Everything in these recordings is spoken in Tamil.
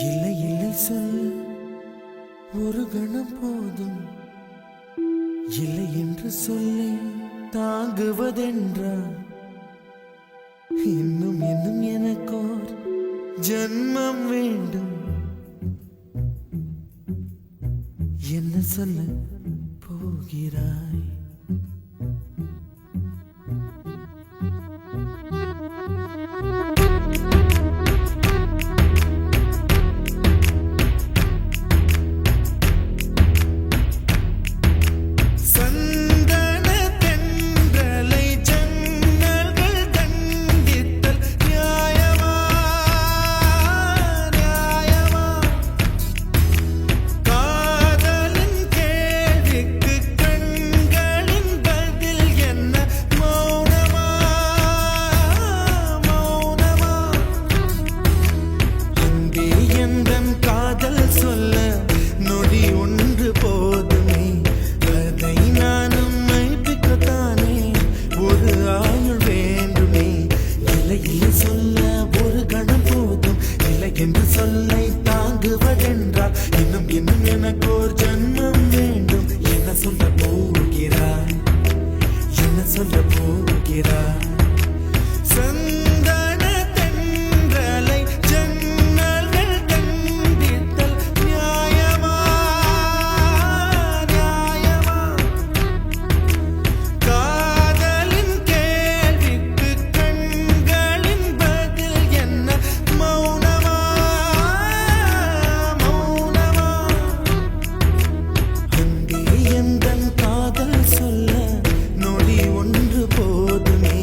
இல்லை இல்லை சொல்ல ஒரு கணம் போதும், இல்லை என்று சொல்லி தாங்குவதென்றா இன்னும் இன்னும் எனக்கோர் ஜன்மம் வேண்டும். என்ன சொல்ல போகிறாய்? என்று சொல்லை தாங்குவதென்றால் இன்னும் இன்னும் எனக்கு ஒரு ஜன்மம் வேண்டும். என்ன சொல்ல போகிறாய்? என்ன சொல்ல போகிறாய்? சந்தன தென்றலை ஜன்னல்கள் கண்டித்தல் நியாயமா நியாயமா? காதலின் கேள்விக்கு கண்களின் பதில் என்ன? மௌனமா மௌனமா? அங்கே எந்தன் காதல் சொல்ல நொடி ஒன்று போதுமே,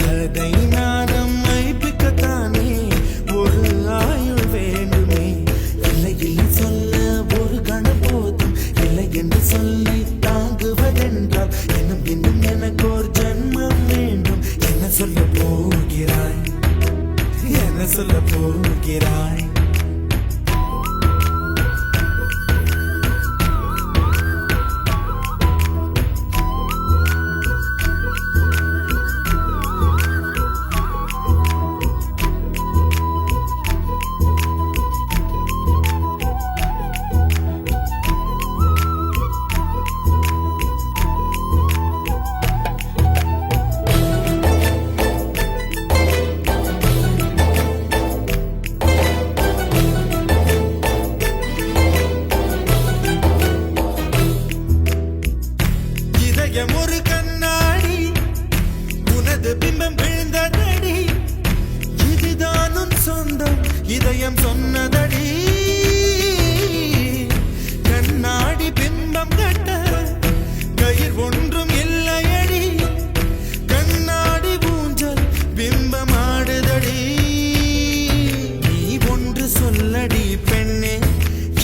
அதை நானும் மைப்பிக்கத்தானே ஒரு ஆயுள் வேண்டுமே. இல்லை இல்லை சொல்ல ஒரு கணம் போதும், இல்லை என்று சொல்லை தாங்குவதென்றால் இன்னும் இன்னும் எனக்கு ஒரு ஜன்மம் வேண்டும். என்ன சொல்ல போகிறாய்? என்ன சொல்ல போகிறாய்? ஒரு கண்ணாடி உனது பிம்பம் விழுந்ததடி, இதுதான் உன் சொந்தம் இதயம் சொன்னதடி. கண்ணாடி பிம்பம் கட்ட கயிர் ஒன்றும் இல்லையடி, கண்ணாடி ஊஞ்சல் பிம்பம் ஆடுதடி. நீ ஒன்று சொல்லடி பெண்ணே,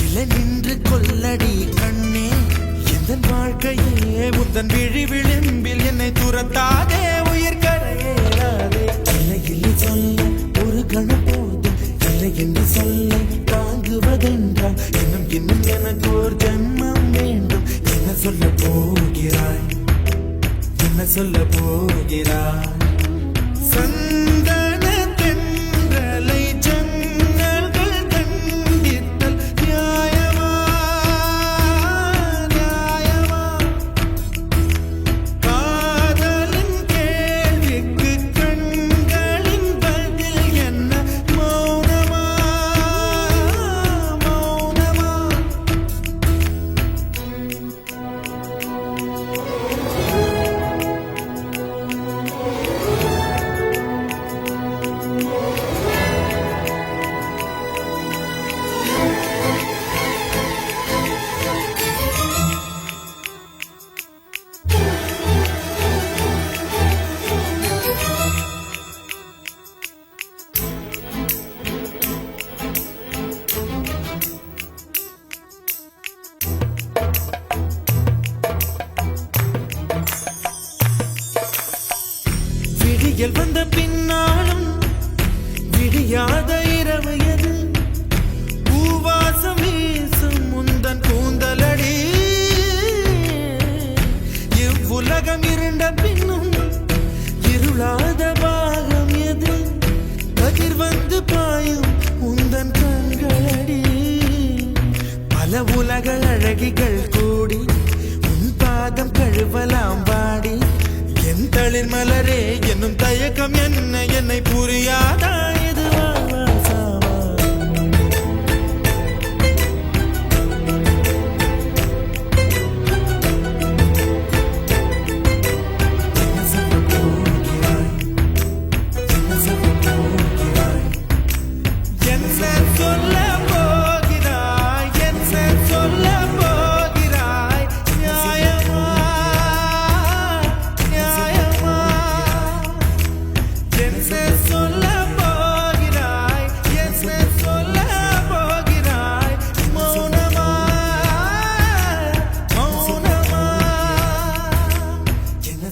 இலை நின்று கொல்லடி கண்ணே. எந்தன் வாழ்க்கையே உந்தன் விழி விளிம்பில் என்னை துரத்தாதே, உயிர் கரையேறாதே. இல்லை இல்லை சொல்ல ஒரு கணம் போதும், இல்லை என்று சொல்ல தாங்குவதென்றால் இன்னும் இன்னும் எனக்கு ஒரு ஜன்மம் வேண்டும். என்ன சொல்ல போகிறாய்? என்ன சொல்ல போகிறாய்? சந்தன தென்றலை ஜன்னல்கள் கண்டித்தல் நியாயமா நியாயமா? காதலின் கேள்விக்கு கண்களின் பதில் என்ன? மௌனமா மௌனமா? எழில் மலரே என்னும் தயக்கம் என்ன என்னை புரியாதா இதுவா சாவா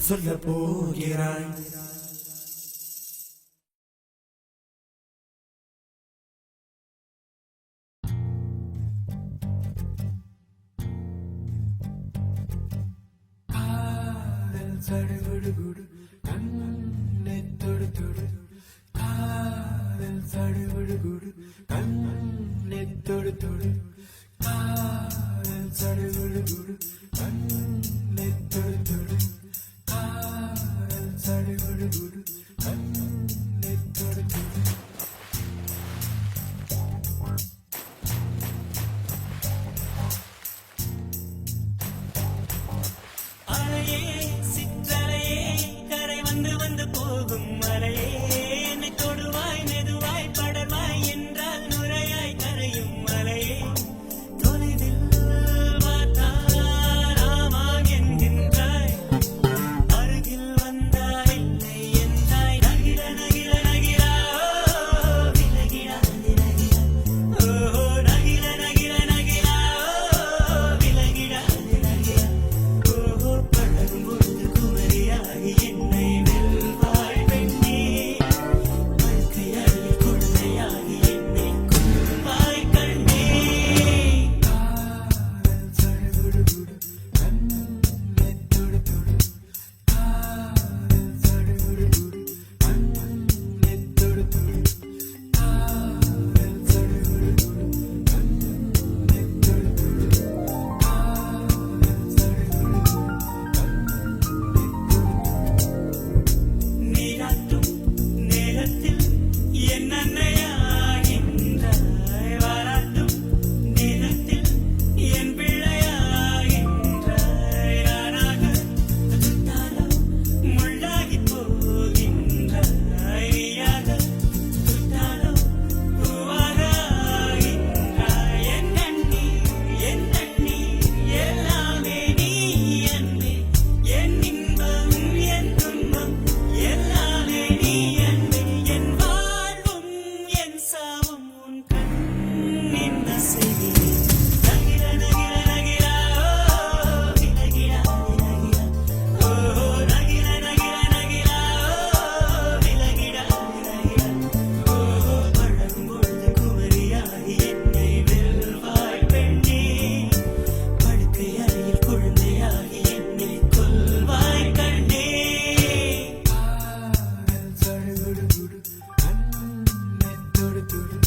சொல்ல போகிறாய் காதல் சடுகுடு கண்ணை தொடு தொடு காதல் சடுகுடு கண்ணை தொடு தொடு காதல் சடுகுடு கண்ணை தொடு தொடு சடுகுடு கண்ணை தொடு தொடு அலையே சிற்றலையே கரை வந்து வந்து போகும் மலையே என்னை தொடுவாய் மெதுவாய் படர்வாய் என்றால் நுரையாய் கரையும் மலையே தொலைவில் பார்த்தால் ஆமாம் என்கின்றாய் அருகில் வந்தால் இல்லை என்றாய் நகிர நகிர நகிரா விலகிடாது நகிரா ஓ நகிர நகிர நகிரா விலகிடாது நகிரா பழகும் பொழுது குமரியாகி என்னை வெல்வாய் பெண்ணே வாழ்க்கையாகி குழந்தையாகி என்னை கொள்வாய் கண்ணே காதல் சடுகுடு கண்ணை தொடு தொடு காதல் சடுகுடு கண்ணை தொடு தொடு காதல் சடுகுடு கண்ணை தொடு தொடு காதல் சடுகுடு நீராட்டும் நேரத்தில் என் அன்னையாகின்றாய் வாராட்டும் நேரத்தில் என் பிள்ளையாகின்றாய் நானாக தொட்டாலோ முள்ளாகி போகின்றாய் நீயாக தொட்டாலோ பூவாக ஆகின்றாய் என் கண்ணீர் எல்லாமே நீ அன்பே என் இன்பம் என் துன்பம் எல்லாமே நீ அன்பே என் வாழ்வும் என் சாவும் உன் கண்ணின் அசைவிலே நகிர நகிர நகிரா விலகிடாது நகிரா ஓ நகிர நகிர நகிரா விலகிடாது நகிரா ஓ பழகும் பொழுது குமரியாகி என்னை வெல்வாய் பெண்ணே படுக்கை அறையில் குழந்தையாகி என்னை கொல்வாய் கண்ணே காதல் சடுகுடு கண்ணை தொடு தொடு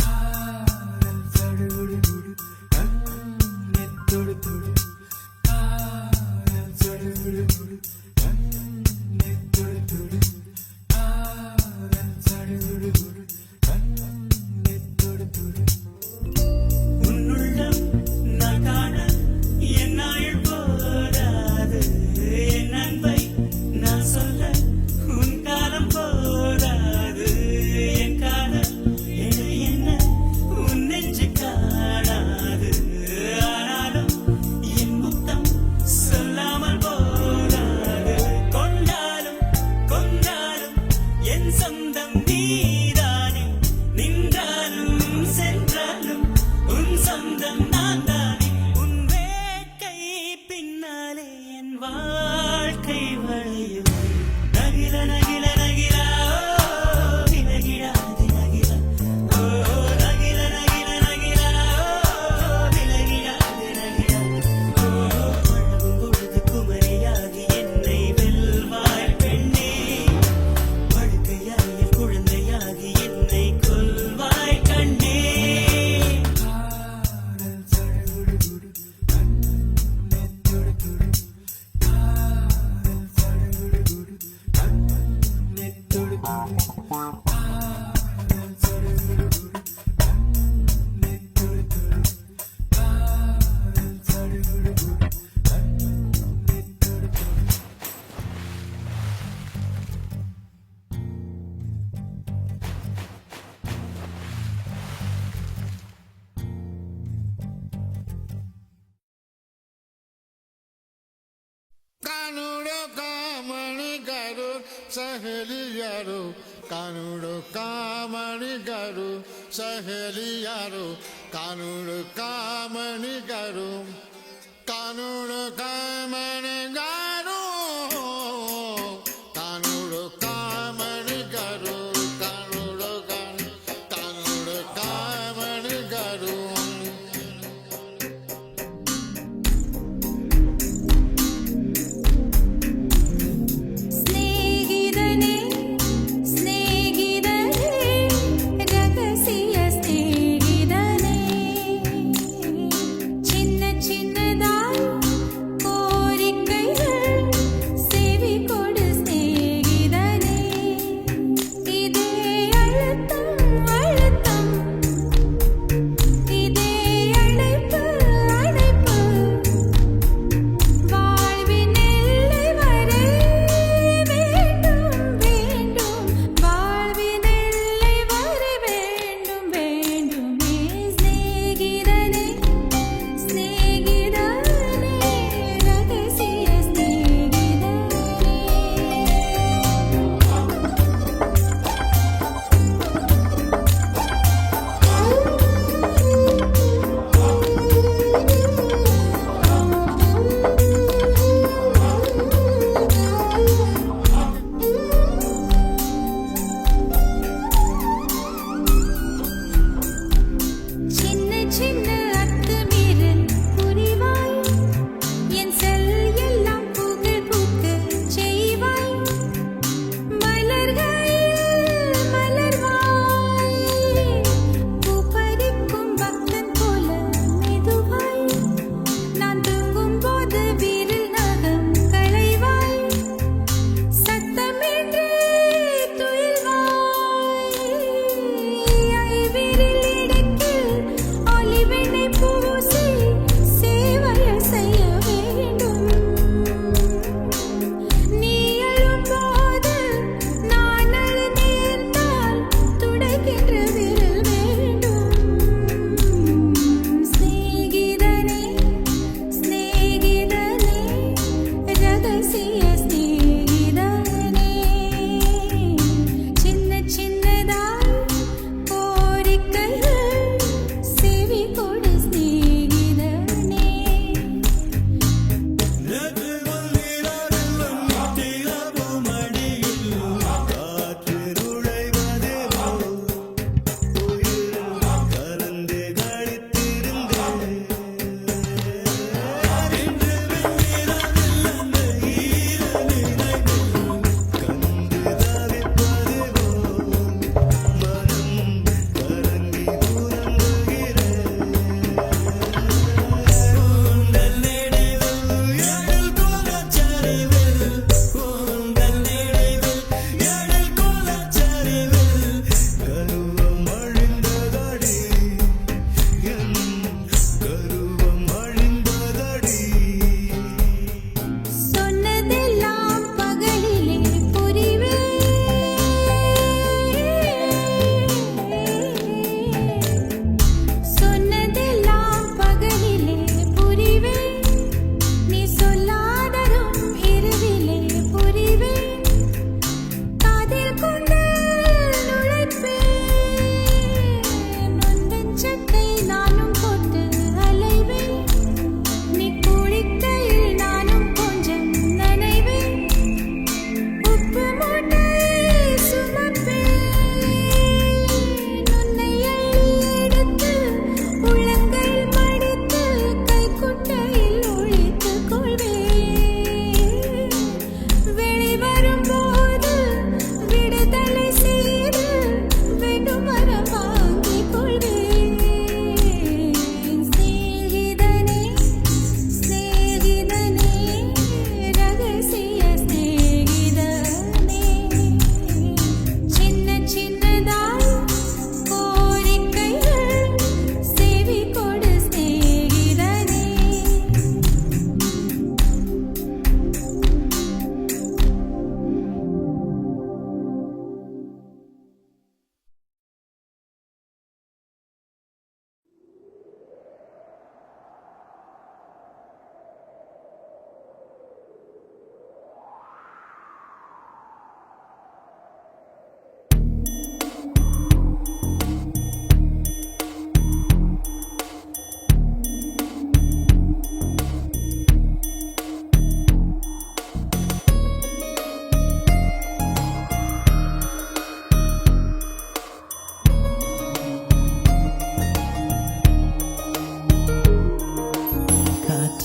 காதல் சடுகுடு கண்ணை தொடு தொடு காதல் சடுகுடு கண்ணை தொடு தொடு காதல் சடுகுடு கண்ணை தொடு தொடு உன்னுள்ளம் நான் காண என் நாள் போதாது என் அன்பை நான் சொல்ல உன் காலம் போதாது என் காதல் என என்ன உன் நெஞ்சு காணாது ஆனாலும் என் முத்தம் சொல்லாமல் போதாது கொண்டாலும் கொண்டாலும் என் சொந்தம் நீதானே நின்றாலும் சென்றாலும் உன் சொந்தம் நான் தானே உன் வேட்கை பின்னாலே என் வாழ்க்கை வளையும் நகிர நகிர நகிரா விலகிடாது நகிரா ஓ நகிர நகிர நகிரா விலகிடாது நகிரா ஓ பழகும் பொழுது குமரியாகி என்னை வெல்வாய் பெண்ணே படுக்கையாகிய குழந்தையாகி என்னை கொல்வாய் கண்ணே காதல் சடுகுடு ಸಹಲಿಯರು ಕಾನೂಡು ಕಾಮಣಿಗರು ಸಹಲಿಯರು ಕಾನೂಡು ಕಾಮಣಿಗರು ಕಾನೂಡು ಕಾಮಣಿಗರು ಕಾನೂಡು ಕಾಮಣಿಗರು ಕಾನೂಡು ಕಾನೂಡು ಕಾಮಣಿಗರು ಸ್ನೇಹಿತನೇ ಸ್ನೇಹಿತನೇ ರಹಸ್ಯ ಸ್ನೇಹಿತನೇ சின்ன சின்னதாய் கோரிக்கைகள் செவி கொடு ஸ்நேகிதனே இதே அழுத்தம் அழுத்தம்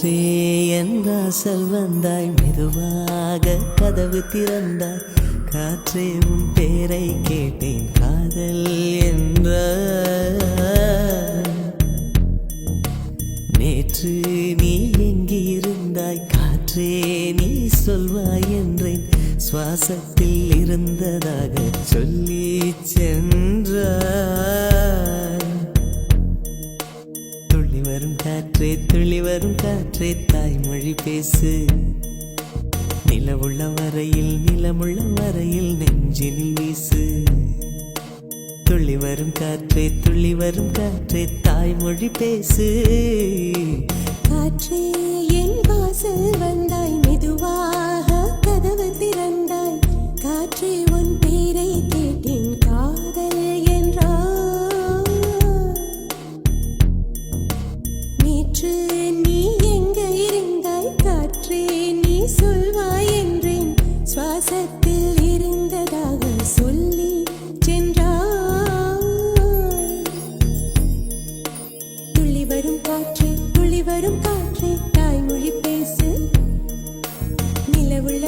காற்றே என் வாசல் வந்தாய் மெதுவாக கதவு திறந்தாய் காற்றே உன் பேரை கேட்டேன் காதல் என்ற நேற்று நீ எங்கிருந்தாய் காற்றே நீ சொல்வாய் என்றேன் சுவாசத்தில் இருந்ததாக சொல்லி சென்றாய் துள்ளி வரும் காற்றே தாய்மொழி பேசு நிலமுள்ள வரையில் நெஞ்சினில் வீசு துள்ளி வரும் காற்றே தாய்மொழி பேசு காற்றே என் வாசல் வந்தாய் மெதுவாக கதவு திறந்தாய் காற்றே உன் பேரை கேட்டேன் காதல் என்றாய் நேற்று நீ எங்க இருந்தாய் காற்றே நீ சொல்வாய் என்றேன் சுவாசத்தில் இருந்ததாக சொல்லி சென்றாய் துள்ளி வரும் காற்றே தாய்மொழி பேசு நிலமுள்ள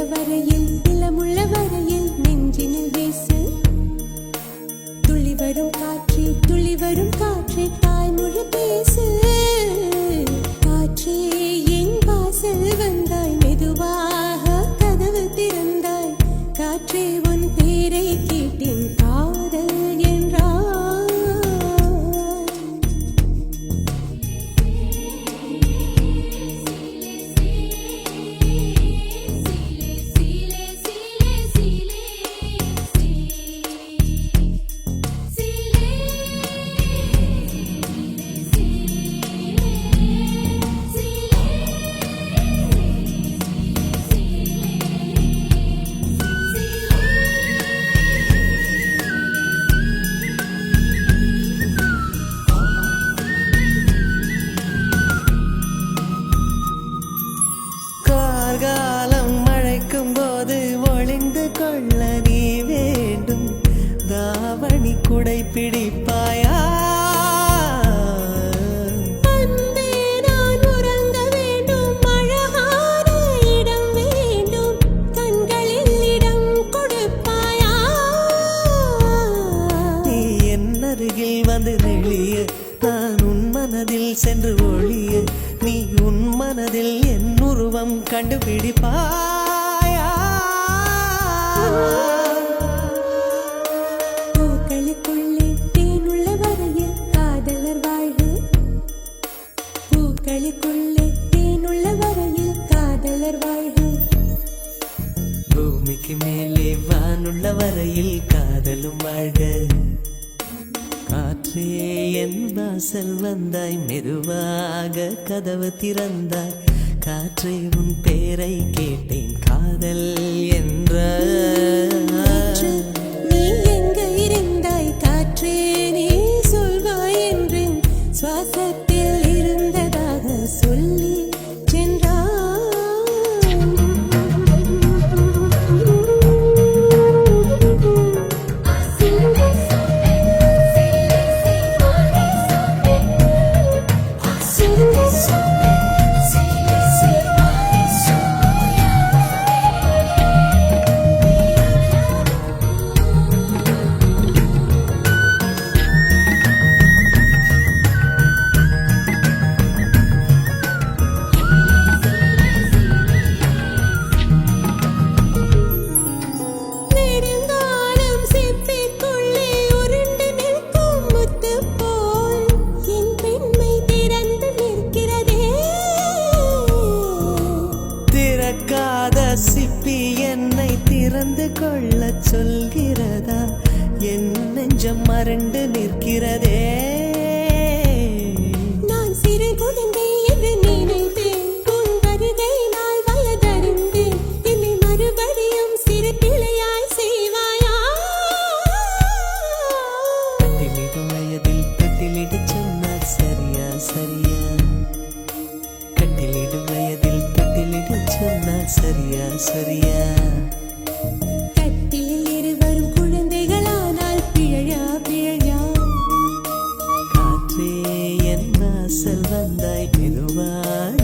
வரையில் நெஞ்சினில் வீசு துள்ளி வரும் காற்றே தாய்மொழி பேசு காற்றே என் வாசல் வந்தாய் மெதுவாக கதவு திறந்தாய் காற்றே உன் பேரை கேட்டேன் காதல் என்றாய் கார்காலம் மழைக்கும் போது ஒளிந்து கொள்ள நீ வேண்டும் தாவணி குடை பிடிப்பாயா அன்பே நான் உறங்க வேண்டும் அழகான இடம் வேண்டும் கண்களில் இடம் கொடுப்பாயா நீ என் அருகில் வந்து நெளிய நான் உன் மனதில் சென்று ஒளிய நீ உன் மனதில் என் உருவம் கண்டுபிடிப்பாயா பூக்களுக்குள்ளே தேனுள்ள வரையில் காதலர் வாழ்வு பூக்களுக்குள்ளே தேனுள்ள வரையில் காதலர் வாழ்வு பூமிக்கு மேலே வானுள்ள வரையில் காதலும் வாழ்க காற்றே என் வாசல் வந்தாய் மெதுவாக கதவு திறந்தாய் காற்றே உன் பேரை கேட்டேன் காதல் என்ற நீ எங்க இருந்தாய் காற்றே நீ சொல்வாய் என்றேன் சுவாசத்தில் இருந்ததாக சொல்லி சிப்பி என்னை திறந்து கொள்ள சொல்கிறதா என் நெஞ்சம் மறண்டு நிற்கிறதே நான் சிறு குழந்தை என்று நினைத்தேன் உன் வருகை நாள் வயதறிந்தேன் என்னை மறுபடியும் சிறு பிள்ளையாய் செய்வாயா கட்டிலிடும் வயதில் கட்டிலிடு சொன்னார் சரியா சரியா கட்டிலிடும் வயதில் கட்டிலிடு சொன்னார் சரியா சரியா கட்டிலில் இருவரும் குழந்தைகளானால் பிழையா பிழையா காற்றே என் வாசல் வந்தாய் மெதுவாக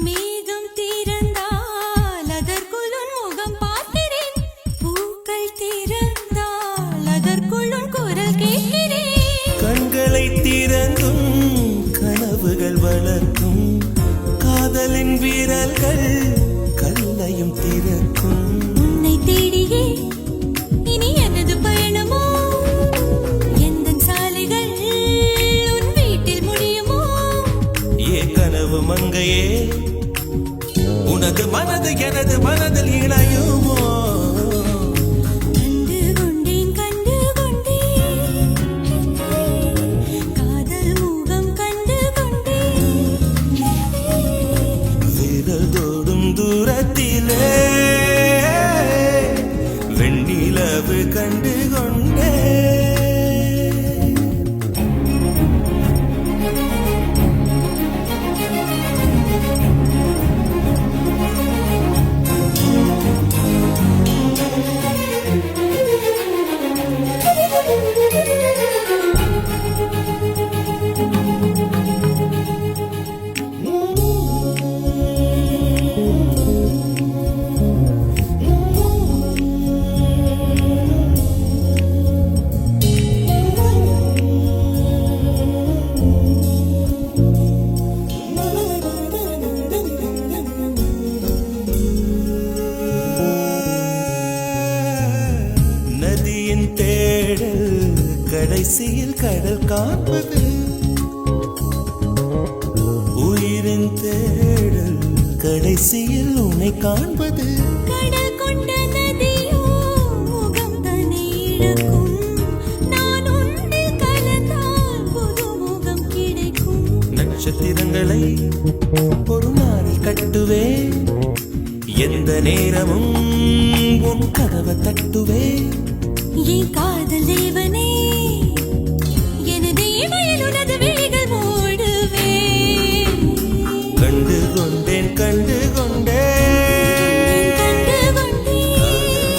மேகம் திறந்தால் அதற்குள் உன் முகம் பார்க்கிறேன். பூக்கள் திறந்தால் அதற்குள் உன் குரல் கேட்கிறேன். கண்களை திறந்தும் கனவுகள் வளர்க்கும் காதலின் வீரர்கள் கல்லையும் திறக்கும். உன்னை தேடியே இனி எனது பயணமோ, எந்தன் சாலைகள் உன் வீட்டில் முடியுமோ? ஏ கனவு மங்கையே, உனது மனது எனது மனதில் இணையுமோ? கண்டு கொண்டேன் கண்டு கொண்டேன், காதல் முகம் கண்டு கொண்டேன். விரல் தோடும் தூரத்திலே வெண்ணிலவு கண்டு கொண்டே. நதியின் தேடல் கடைசியில் கடல் காண்பது, உயிரின் தேடல் கடைசியில் உன்னை காண்பது. கடல் கொண்ட நதியோ முகம் தன்னை இழக்கும். நான் உன்னில் கலந்தால் புது முகம் கிடைக்கும். நட்சத்திரங்களை ஒரு நாளில் கட்டுவே, எந்த நேரமும் உன் கதவை தட்டுவே. என் காதல் தேவனே, எனது இமையில் உனது விழிகள் மூடுவே. கண்டு கொண்டேன் கண்டு கொண்டேன், கண்டு கொண்டேன்,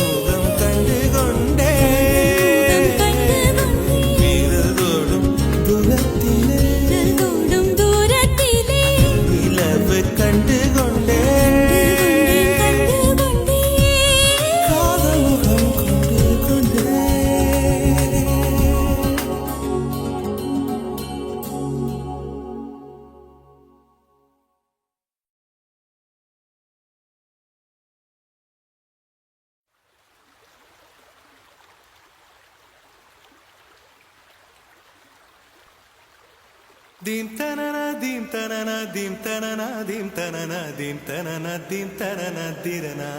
முகம் கண்டு கொண்டேன். கண்டு கொண்டேன், விரல் தோடும் தூரத்திலே விரல் தோடும் தூரத்திலே. நிலவு கண்டு கொண்டேன். கண்டு கொண்டேன், காதல் முகம் கொண்டு கொண்டேன். Dim tanana dim tanana dim tanana dim tanana dim tanana dim tanana dirana.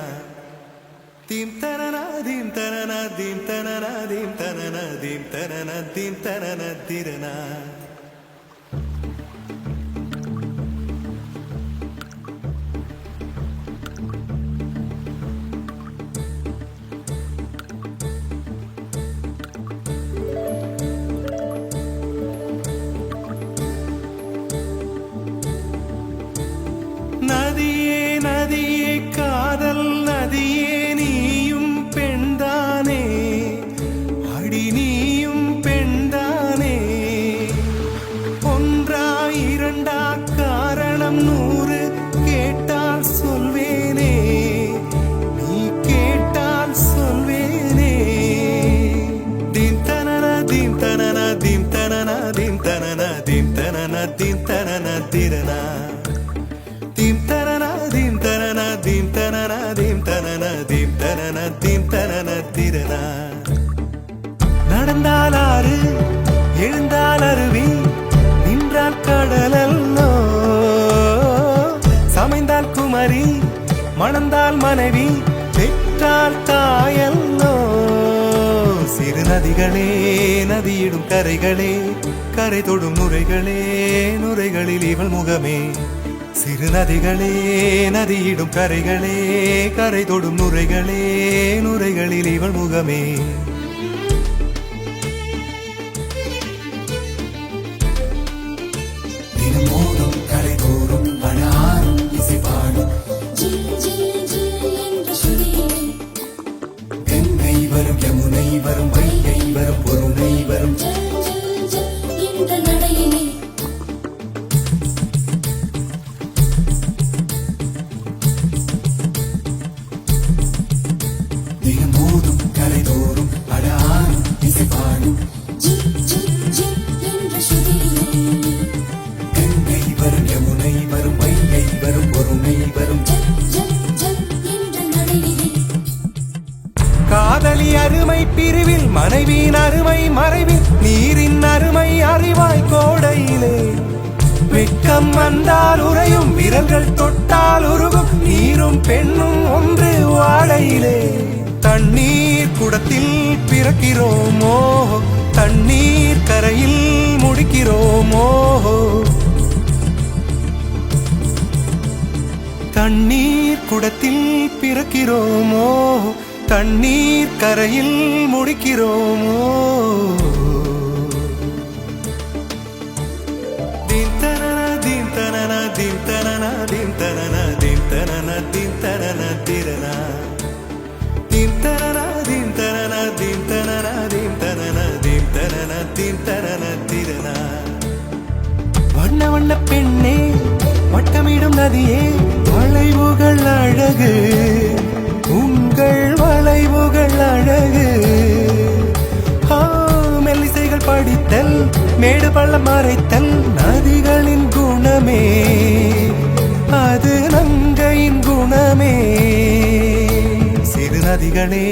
Dim tanana dim tanana dim tanana dim tanana dim tanana dim tanana dirana. நதியே நதியே காதல் நதியே, நீயும் பெண்தானே, அடி நீயும் பெண்தானே. ஒன்றா இரண்டா காரணம் 100 கேட்டால் சொல்வேனே, நீ கேட்டால் சொல்வேனே. தீம் தனன தீம் தனன தீம் தனன தீம் தனன தீம் தனன தீம் தனன திரனா. தீம் தனன தீம் தனன தீம் தனன தீம் தனன தீம் தனன தீம் தனன திரனா. நடந்தால் ஆறு எழுந்தால் அருவி, நின்றால் கடலல்லோ. சமைந்தால் குமரி மணந்தால் மனைவி, பெற்றால் தாயல்லோ. சிறு நதிகளே நதியிடும் கரைகளே கரை தொடும் நுரைகளே நுரைகளில் இவள் முகமே சிறு நதிகளே நதியிடும் கரைகளே கரை தொடும் நுரைகளே நுரைகளில் இவள் முகமே தினமோதும் கரை தோறும் அழாரும் இசை பாடும் கங்கை வரும் யமுனை வரும் வைகை வரும் பொருணை வரும் தினமோதும் கரை தோறும் அழாரும் இசை பாடும் கங்கை வரும் யமுனை வரும் வைகை வரும் பொருணை வரும் காதலி அருமை பிரிவில் மனைவியின் அருமை மறைவில் நீரின் அருமை அறிவாய் கோடையிலே வெட்கம் வந்தால் உறையும் விரல்கள் தொட்டால் உருகும் நீரும் பெண்ணும் ஒன்று வாழையிலே தண்ணீர் குடத்தில் பிறக்கிறோமோ தண்ணீர் கரையில் முடிக்கிறோமோ தண்ணீர் குடத்தில் பிறக்கிறோமோ தண்ணீர் கரையில் முடிக்கிறோமோ தீம் தனன தீம் தனன தீம் தனன தீம் தனன தீம் தனன தீம் தனன திரனா தீம் தனன தீம் தனன தீம் தனன தீம் தனன தீம் தனன தீம் தனன திரனா வண்ண வண்ண பெண்ணே வட்டமிடும் நதியே வளைவுகள் அழகு உங்கள் வளைவுகள் அழகு மெல்லிசைகள் படித்தல் மேடு பள்ளம் மறைத்தல் நதிகளின் குணமே அது நங்கையின் குணமே சிறு நதிகளே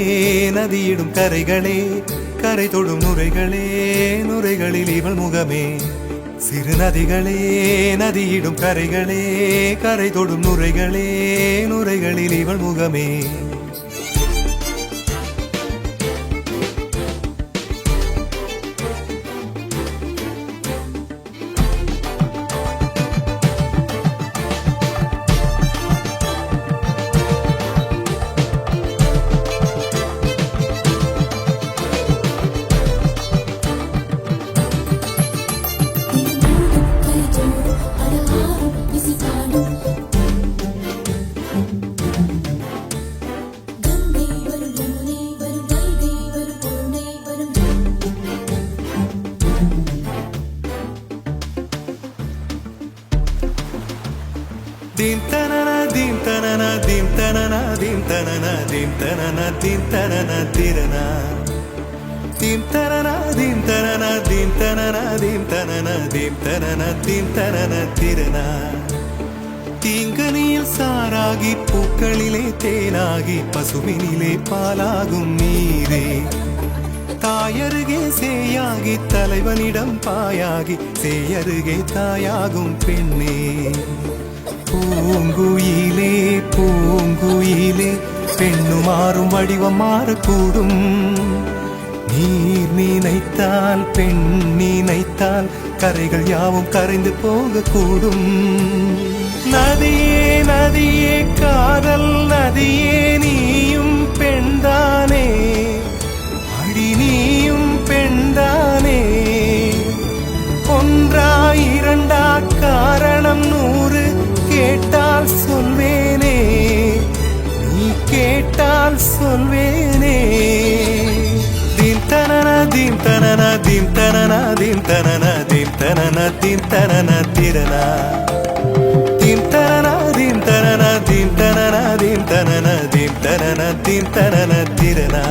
நதியிடும் கரைகளே கரை தொடும் நுரைகளே நுரைகளில் இவள் முகமே சிறு நதிகளே நதியிடும் கரைகளே கரை தொடும் நுரைகளே நுரைகளில் இவள் முகமே Dim tanana dim tanana dim tanana dim tanana dim tanana dim tanana tirana dim tanana dim tanana dim tanana dim tanana dim tanana dim tanana tirana தீங்கனியில் சாராகி பூக்களிலே தேனாகி பசுவினிலே பாலாகும் நீரே தாயருகே சேயாகி தலைவனிடம் பாயாகி சேயருகே தாயாகும் பெண்ணே பூங்குயிலே பூங்குயிலே பெண்ணு மாறும் வடிவம் மாறக்கூடும் நீர் நினைத்தால் பெண் நினைத்தால் கரைகள் யாவும் கரைந்து போகக்கூடும் நதியே நதியே காதல் நதியே நீயும் பெண்தானே அடி நீயும் பெண்தானே ஒன்றா இரண்டா காரணம் 100 கேட்டால் சொல்வேனே நீ கேட்டால் சொல்வேனே தீம் தனன தீம் தனன தீம் தனன தீம் தனன தீம் தனன தீம் தனன திரனா தீம் தனன தீம் தனன தீம் தனன தீம் தனன தீம் தனன தீம் தனன திரனா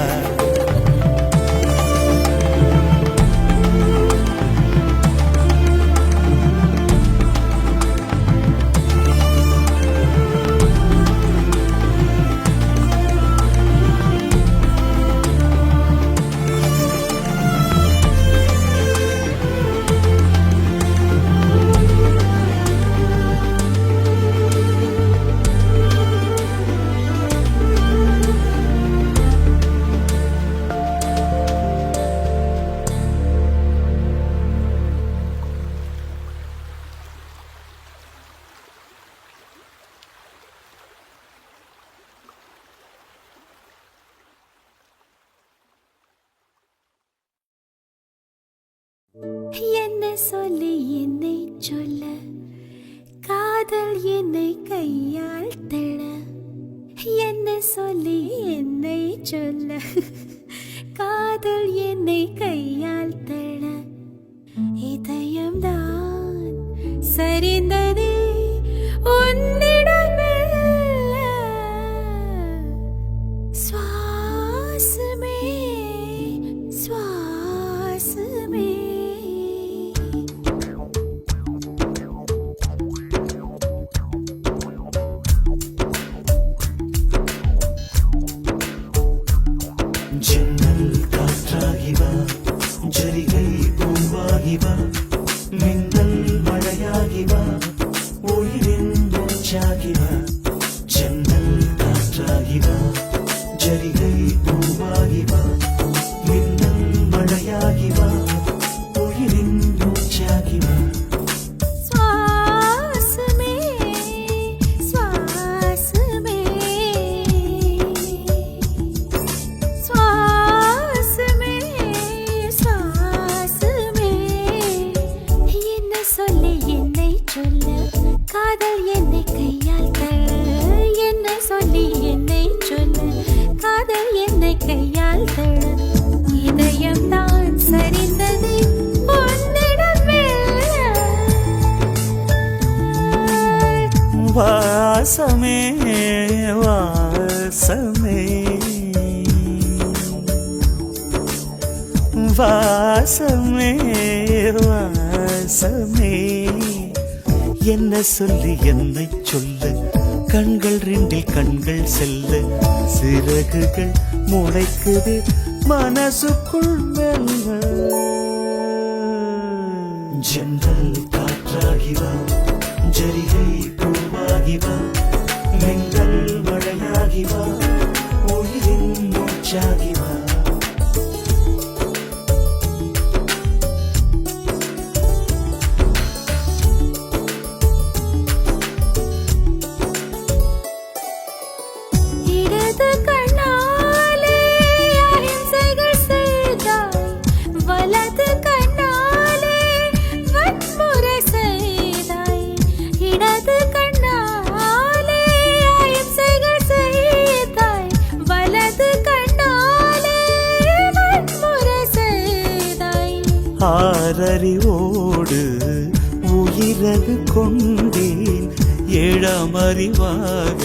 என்ன சொல்லி என்னை சொல்ல காதல் என்னை கையால் தள என்ன சொல்லி என்னை சொல்ல காதல் என்னை கையால் தள இதயம்தான் சரிந்ததே உன்னிடமெல்ல சுவாசமே சுவாசமே ஜன்னல் காற்றாகிவா ஜரிகை பூவாகிவா மின்னல் மழையாகிவா உயிரின் மூச்சாகிவா ஜன்னல் காற்றாகிவா ஜரிகை பூவாகிவா மின்னல் மழையாகிவா உயிரின் மூச்சாகிவா சுவாசமே சுவாசமே சுவாசமே சுவாசமே என்ன சொல்லி என்னை சொல்ல காதல் என்னை கையால் தள்ள என்ன சொல்லி என்னை சொல்ல காதல் என்னை கையால் தள்ள இதயம் தான் சரிந்தது வாசமே வாசமே வாசமே வாசமே என்ன சொல்லி என்னை சொல்ல கண்கள் ரெண்டில் கண்கள் செல்ல சிறகுகள் முளைக்குது மனசுக்குள் மெல்ல ஜன்னல் காற்றாகிவா ஜரிகை பூவாகிவா மின்னல் மழையாகிவா உயிரின் மூச்சாகிவா இடது கண்ணாலே அஹிம்சைகள் செய்தாய் வலது கண்ணாலே வன்முறை செய்தாய் இடது கண்ணாலே அஹிம்சைகள் செய்தாய் வலது கண்ணாலே வன்முறை செய்தாய் ஆறறிவோடு உயிரது கொண்டேன் ஏழாம் அறிவாக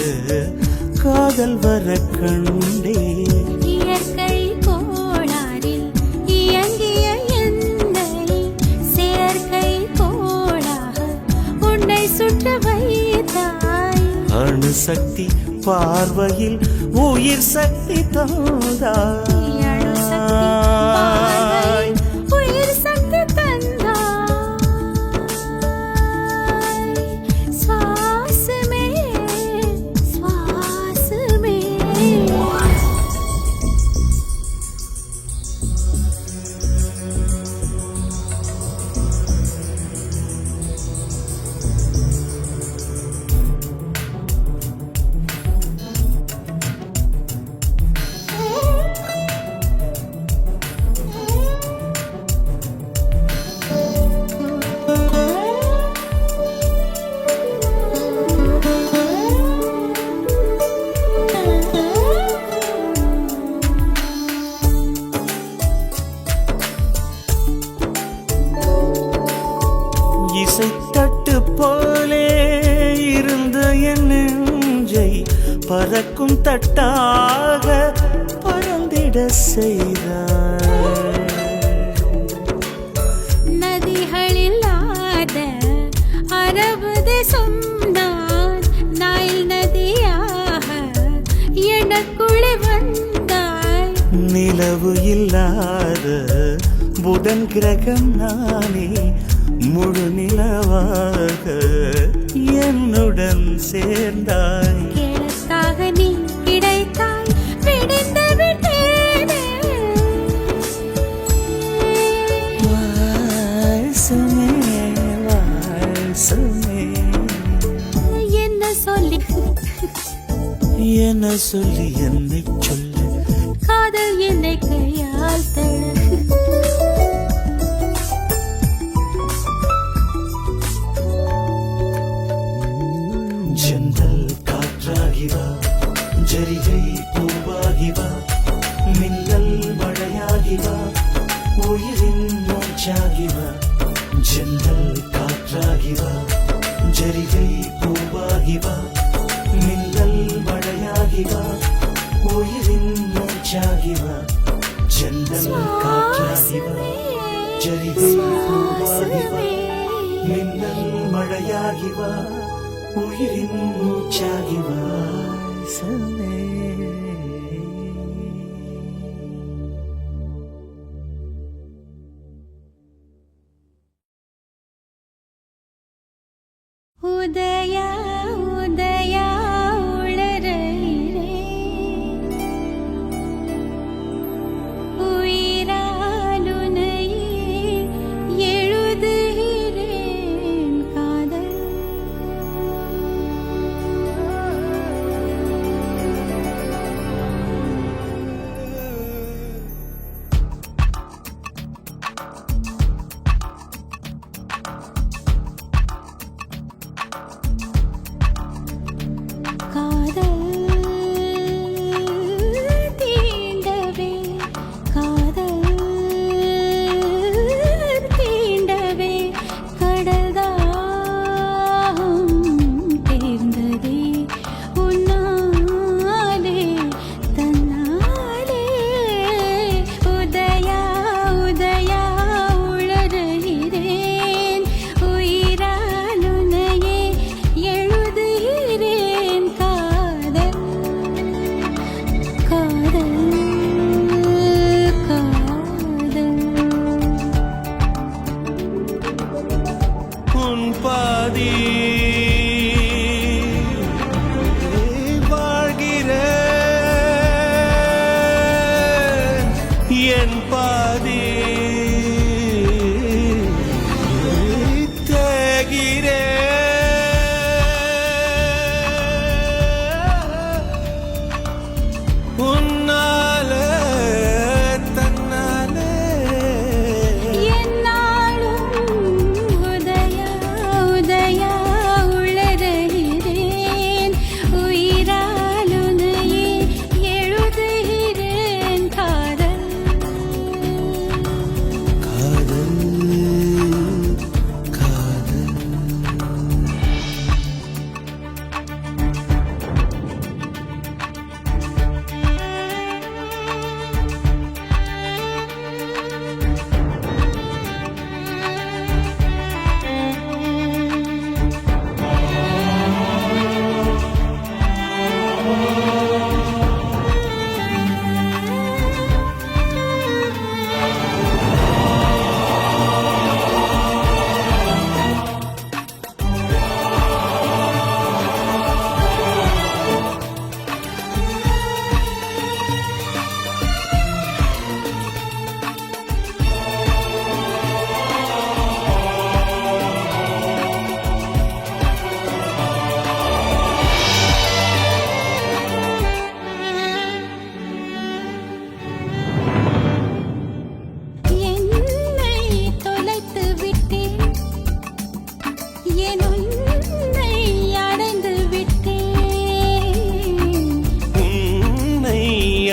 காதல் வர கண்டேன் இயற்கை கோளாறில் இயங்கிய என்னை செயற்கை கோளாக உன்னை சுற்ற வைத்தாய் அணுசக்தி பார்வையில் உயிர் சக்தி தந்தாய் அணுசக்தி பார்வையில் உயிர் சக்தி தந்தாய் சுவாசமே சுவாசமே இசைத்தட்டு போலே இருந்த என் நெஞ்சை பறக்கும் தட்டாக பறந்திட செய்தாய் நதிகளில்லாத அரபு தேசம் நான் நைல் நதியாக எனக்குள்ளே வந்தாய் நிலவு இல்லாத புதன் கிரகம் நானே முழு நிலவாக என்னுடன் சேர்ந்தாய் எனக்காக நீ கிடைத்தாய் விடிந்து விட்டேனே வாசமே வாசமே என்ன சொல்லி என்ன சொல்லி என்னை சொல்ல காதல் என்னை கையால் தழ மழையாகிவா ஜன்னல் காற்றாகிவா ஜரிகை பூவாகிவா மின்னல் மழையாகிவா உயிரின் மூச்சாகிவா ஜன்னல் காற்றாகிவா ஜரிகை பூவாகிவா மின்னல் மழையாகிவா உயிரின் மூச்சாகிவா உதயா உதயா உளரையிலே உயிராலுனையே எழுதுகிறேன் காதல்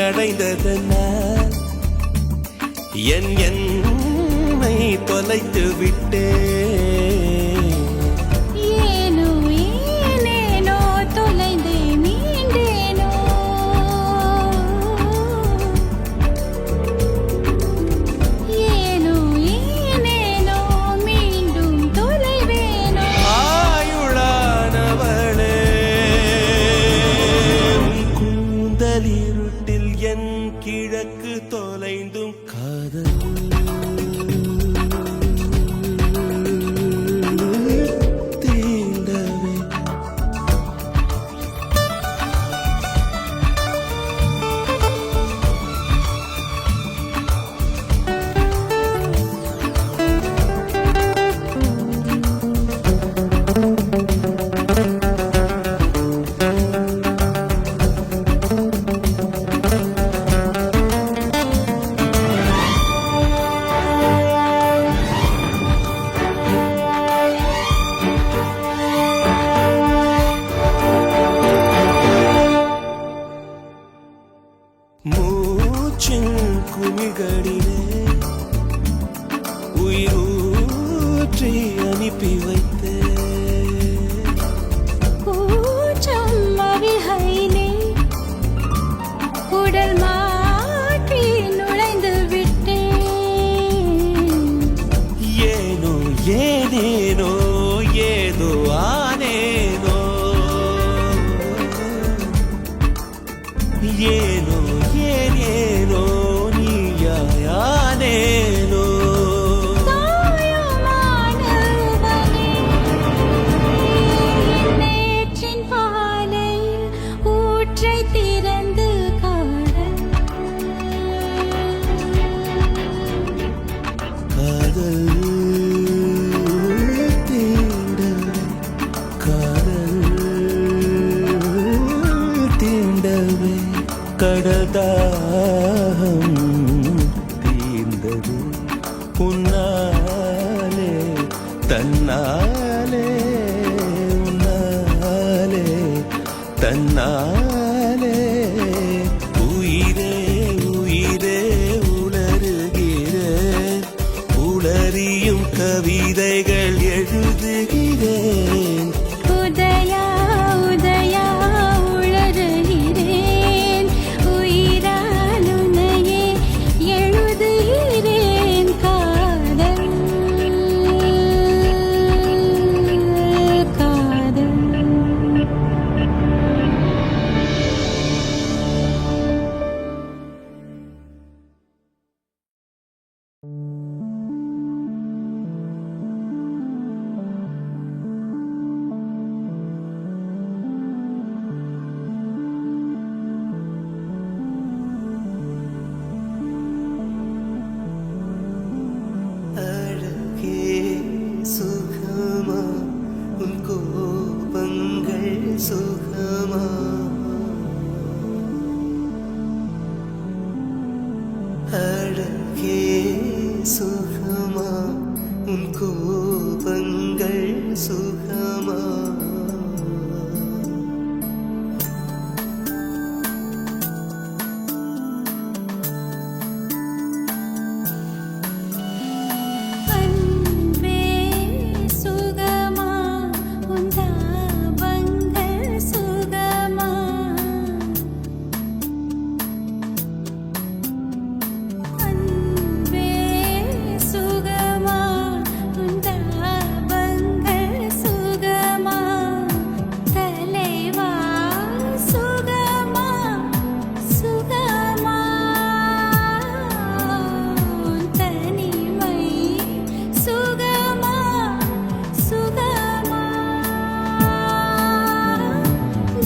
அடைந்ததனால் என்னை தொலைத்து விட்டேன். ஏனோ ஏனேனோ தொலைந்தே மீண்டேனோ, ஏனோ ஏனேனோ மீண்டும் தொலைவேனோ. ஆயுளானவளே, கூந்தலிருட்டில் என் கிழக்கு தொலைந்தும் காதல் அனுப்பி வைத்தேன். கூச்சம் அவிகையிலே உடல் மாற்றி நுழைந்து விட்டேன். ஏனோ ஏனேனோ ஏதோ ஆனேனோ, ஏனோ ஏனேனோ நீயாயானேனோ. தாயுமானவனே, நேற்றின் பாலையில் ஊற்றை திறந்து காணல். காதல் தீண்டவே, காதல் தீண்டவே கடல் தாகம் தீர்ந்தது உன்னாலே தன்னாலே, உன்னாலே தன்னாலே. உயிரே உயிரே உணர்கிறேன், உணரியும் கவிதைகள் எழுதுகிறேன். உதயா உதயா உளறுகிறேன், உயிரால் உன்னையே எழுதுகிறேன். காதல் காதல் அழகே சுகமா உன் கோபங்கள் சுகமா, அழகே சுகமா உன் கோபங்கள் சுகமா. அன்பே சுகமா உன் தாபங்கள் சுகமா. அன்பே சுகமா உன் தாபங்கள் சுகமா. தலைவா சுகமா சுகமா. உன் தனிமை சுகமா சுகமா.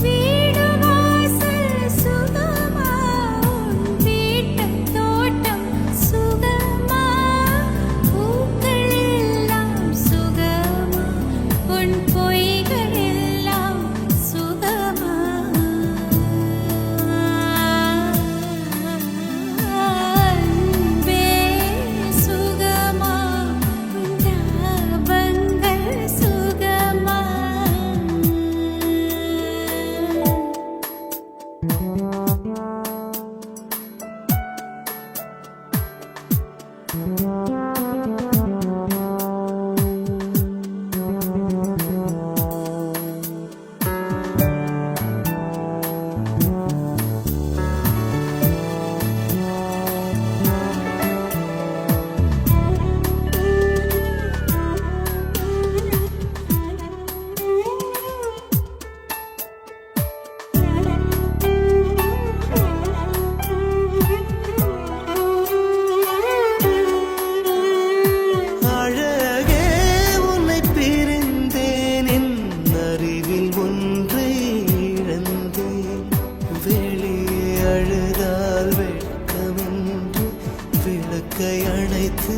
வீடு வாசல் சுகமா, உன் வீட்டுத் தோட்டம் சுகமா. பூக்கள் எல்லாம் சுகமா, உன் பொய்கள் எல்லாம் சுகமா. அன்பே சுகமா உன் தாபங்கள் சுகமா. அழகே உன்னை பிரிந்தேன், என் அறிவில் ஒன்றை இழந்தேன். வெளியே அழுதால் வெட்கமென்று விளக்கை அணைத்து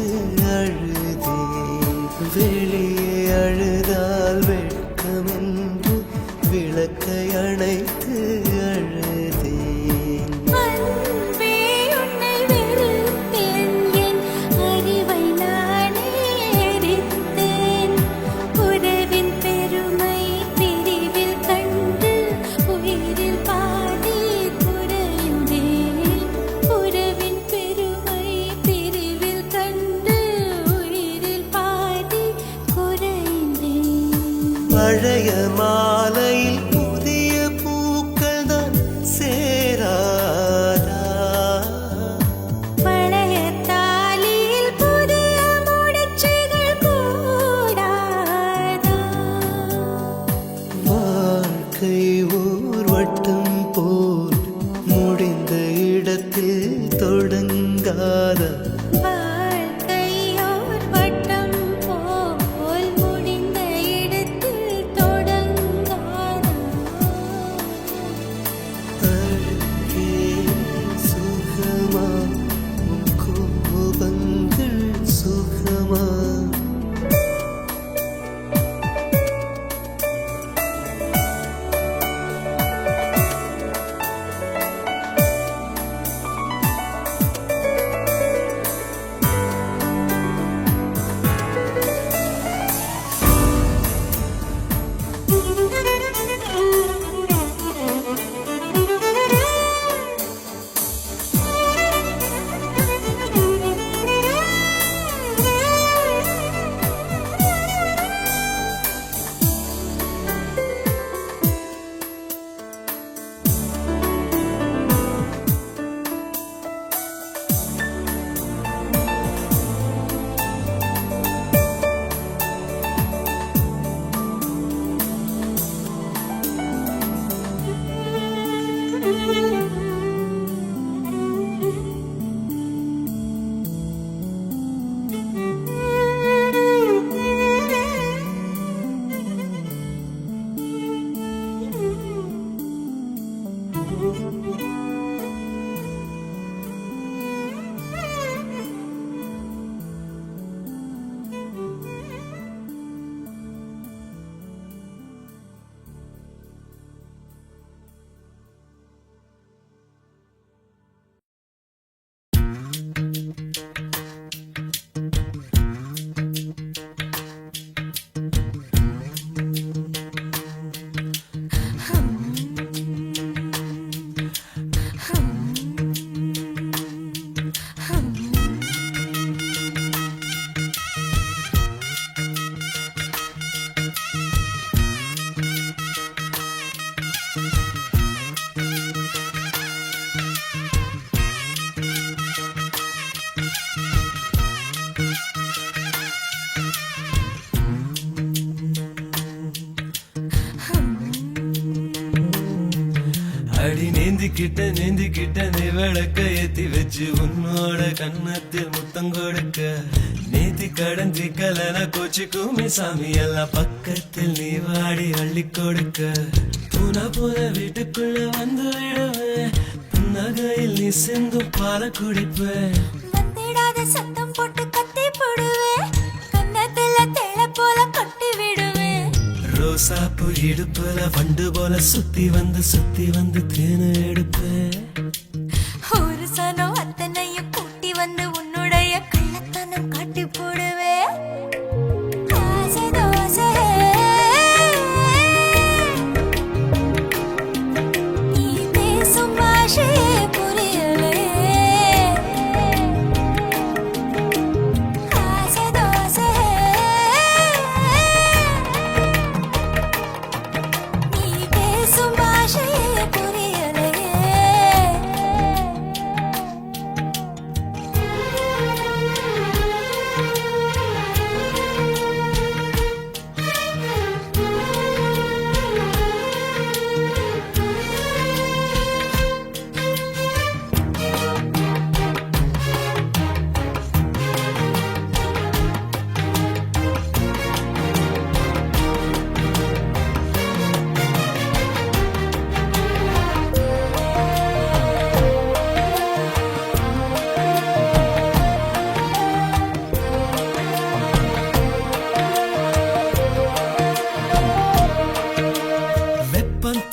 அழுதேன். வெளியே அழுதால் வெட்கமென்று விளக்கை அணைத்து அழுதேன். அன்பே உன்னை வெறுத்தேன், என் அறிவை நானே எரித்தேன். உறவின் பெருமை பிரிவில் கண்டு உயிரில் பாதி குறைந்தேன். உறவின் பெருமை பிரிவில் கண்டு உயிரில் பாதி குறைந்தேன். பழைய மாலையில் புதிய பூக்கள் தான் சேராதா பழைய தாலியில் புதிய முடிச்சுகள் கூடாதா வாழ்க்கை ஓர் வட்டம் போல் முடிந்த இடத்தில் தொடங்காத வாழ்க்கையோர் வட்டம் போல் முடிந்த இடத்தில் தொடங்காதா அழகே சுகமா உன் கோபங்கள் சுகமா அடி நீந்திக்கிட்ட நீ விளக்க ஏத்தி வச்சு உன்னோட கண்ணத்தில் முத்தம் கொடுக்க நீதி கடந்தி கலன கோச்சிக்குமே சாமி எல்லாம் பக்கத்தில் நீ வாடி அள்ளி கொடுக்க புன வீட்டுக்குள்ள வந்து விடுவேன் புன்னகையில் நீ சிந்தும் பால குடிப்பேன் வந்திடாத சத்தம் போட்டு கத்தி போடுவேன் கண்ணத்துல தேள போல கொட்டி விடுவேன் ரோசாப்பு இடுப்புல வண்டு போல சுத்தி வந்து தேன எடுப்பேன் ஒரு சனம் அத்தனையும் கூட்டி வந்து உன்னுடைய கள்ளத்தனம் காட்டி போடுவேன் ஆசை தோசை நீ பேசும் பாஷையே புரியலே ஆசை தோசை நீ பேசும் பாஷையே புரியலே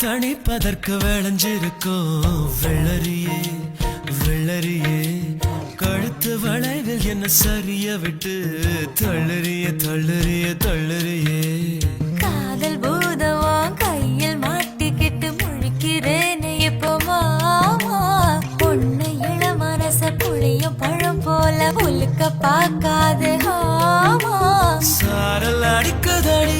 தணிப்பதற்கு விளைஞ்சிருக்கும் வெள்ளரியே கழுத்து வளைவில் என்ன சரிய விட்டு தள்ளுறியே காதல் பூதமா கையில் மாட்டிக்கிட்டு முழிக்கிறேனே இப்போ மாமா பொண்ணு இள மனச புளியும் பழம் போல உலுக்க பார்க்காது ஆமா சாரல் அடிக்குதடி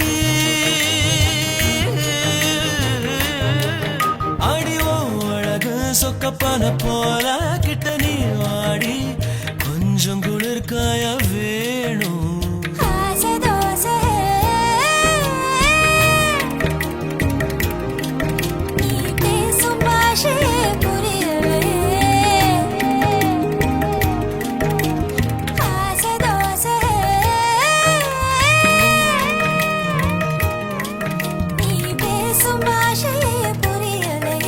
பன போல கிட்ட நீ வாடி கொஞ்சம் குளிர்காய வேணும் ஆசை தோசை நீ பேசும் பாஷையே புரியலே ஆசை தோசை நீ பேசும் பாஷையே புரியலே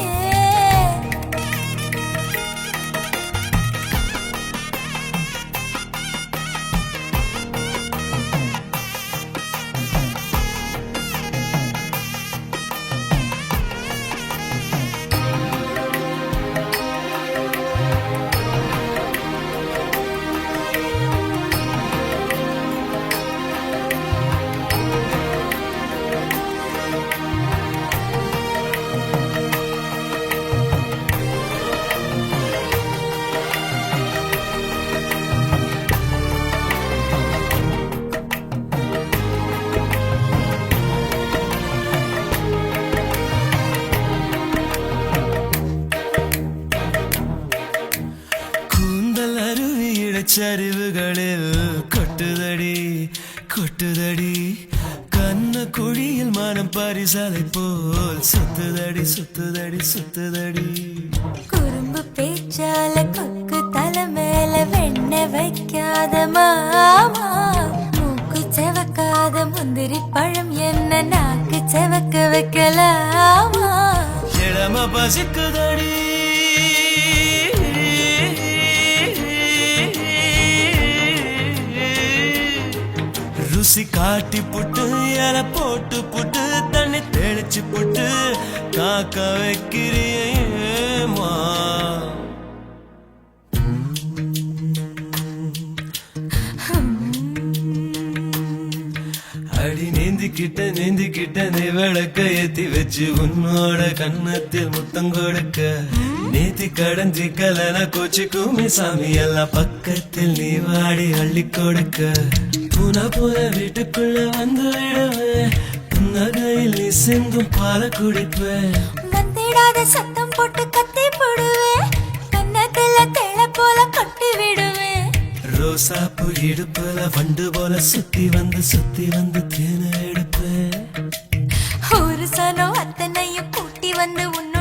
கூந்தல் அருவி இடைச்சரிவுகளில் கொட்டுதடி கொட்டுதடி கண்ண குழியில் மனம் பரிசலை போல் சுத்துதடி சுத்துதடி சுத்துதடி குறும்பு பேச்சால கொக்கு தலை மேல வெண்ண வைக்காத மாமா மூக்கு செவக்காத முந்திரி பழம் என்ன நாக்கு செவக்க வைக்கலாமா இளம பசிக்குதடி ருசி காட்டி புட்டு இல போட்டு புட்டு தண்ணி தெளிச்சு புட்டு காக்க வைக்கிறியேமா அடி நீந்திக்கிட்ட நீ விளக்க ஏத்தி வச்சு உன்னோட கண்ணத்தில் முத்தம் கொடுக்க நீதி கடஞ்சி கலன கோச்சி குமி சாமி எல்லாம் பக்கத்தில் நீ வாடி அள்ளி கொடுக்க புன வீட்டுக்குள்ள வந்து விடுவேன் புன்னகையில் நீ சிந்தும் பால குடிப்பேன் வந்திடாத சத்தம் போட்டு கத்தி போடுவேன் கண்ணத்துல தேள போல கட்டி விடுவேன் ரோசாப்பு இடுப்புல வண்டு போல சுத்தி வந்து தேனை எடுப்பேன் ஒரு சனம் அத்தனையும் கூட்டி வந்து உன்னை